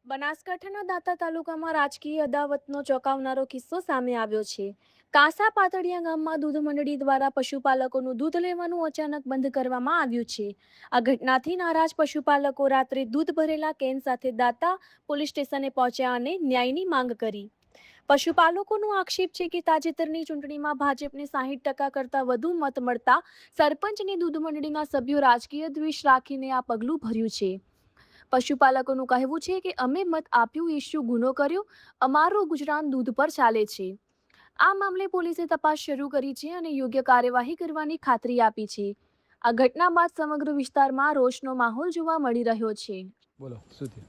બનાસકાંઠાના દાંતા તાલુકામાં રાજકીય અદાવતનો ચોંકાવનારો કિસ્સો સામે આવ્યો છે. કાંસા પાતળિયા ગામમાં દૂધ મંડળી દ્વારા પશુપાલકોનું દૂધ લેવાનું અચાનક બંધ કરવામાં આવ્યું છે. આ ઘટનાથી નારાજ પશુપાલકો રાત્રે દૂધ ભરેલા કેન સાથે દાંતા પોલીસ સ્ટેશને પહોંચ્યા અને ન્યાયની માંગ કરી. પશુપાલકોનો આક્ષેપ છે કે તાજેતરની ચૂંટણીમાં ભાજપને 60% કરતાં વધુ મત મળતા સરપંચની દૂધ મંડળીના સભ્યો રાજકીય દ્વેષ રાખીને આ પગલું ભર્યું છે. પશુપાલકોનું કહેવું છે કે અમે મત આપ્યું એ શું ગુનો કર્યો, અમારું ગુજરાન દૂધ પર ચાલે છે. આ મામલે પોલીસે તપાસ શરૂ કરી છે અને યોગ્ય કાર્યવાહી કરવાની ખાતરી આપી છે. આ ઘટના બાદ સમગ્ર વિસ્તારમાં રોષનો માહોલ જોવા મળી રહ્યો છે. બોલો શું થયું?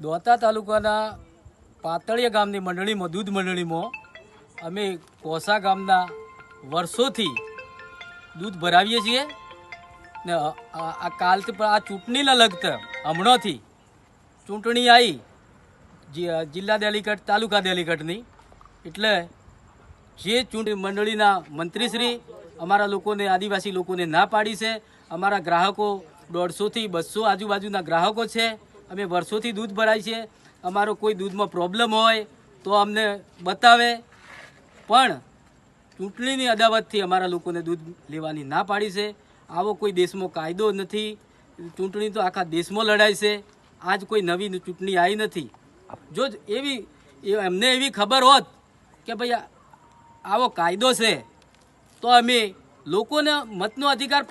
દોતા તાલુકાના પાતળિયા ગામની મંડળીમાં દૂધ મંડળીમાં અમે કોસા ગામના વર્ષોથી દૂધ ભરાવીએ છીએ ને આ કાલથી પણ આ ચૂંટણીને લગતા હમણાંથી ચૂંટણી આવી જિલ્લા ડેલિગેટ તાલુકા ડેલિગેટની, એટલે જે ચૂંટણી મંડળીના મંત્રીશ્રી અમારા લોકોને આદિવાસી લોકોને ના પાડી છે. અમારા ગ્રાહકો 150થી 200 આજુબાજુના ગ્રાહકો છે. અમે વર્ષોથી દૂધ ભરાય છે. અમારો કોઈ દૂધમાં પ્રોબ્લેમ હોય તો અમને બતાવે, પણ ચૂંટણીની અદાવતથી અમારા લોકોને દૂધ લેવાની ના પાડી છે. આવો કોઈ દેશમાં કાયદો નથી. ચૂંટણી તો આખા દેશમાં લડાય છે. આજ કોઈ નવી ચૂંટણી આવી નથી. જો એમને એવી ખબર હોત કે ભાઈ આવો કાયદો છે તો અમે લોકોને મતનો અધિકાર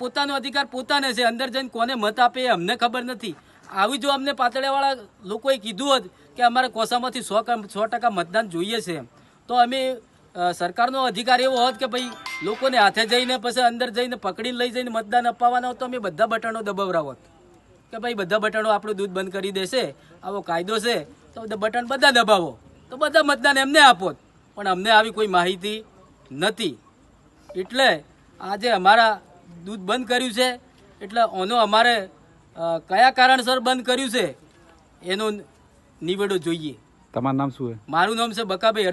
પોતાને છે. અંદર જઈને કોને મત આપે એ અમને ખબર નથી. આવી જો અમને પાતળિયાવાળા લોકોએ કીધું હોત કે અમારે કોસામાંથી 100% મતદાન જોઈએ છે, તો અમે સરકારનો અધિકાર એવો હોત કે ભાઈ લોકોને હાથે જઈને પછી અંદર જઈને પકડીને લઈ જઈને મતદાન અપાવવાના હોત, તો અમે બધા બટનો દબાવરાવત કે ભાઈ બધા બટનો આપણું દૂધ બંધ કરી દેશે, આવો કાયદો છે તો બટન બધા દબાવો, તો બધા મતદાન એમને આપોત. પણ અમને આવી કોઈ માહિતી નથી. એટલે આજે અમારા દૂધ બંધ કર્યું છે. એટલે આનો અમારે કયા કારણસર બંધ કર્યું છે એનો નિવેડો જોઈએ. તમારું નામ શું છે? મારું નામ છે બકાભાઈ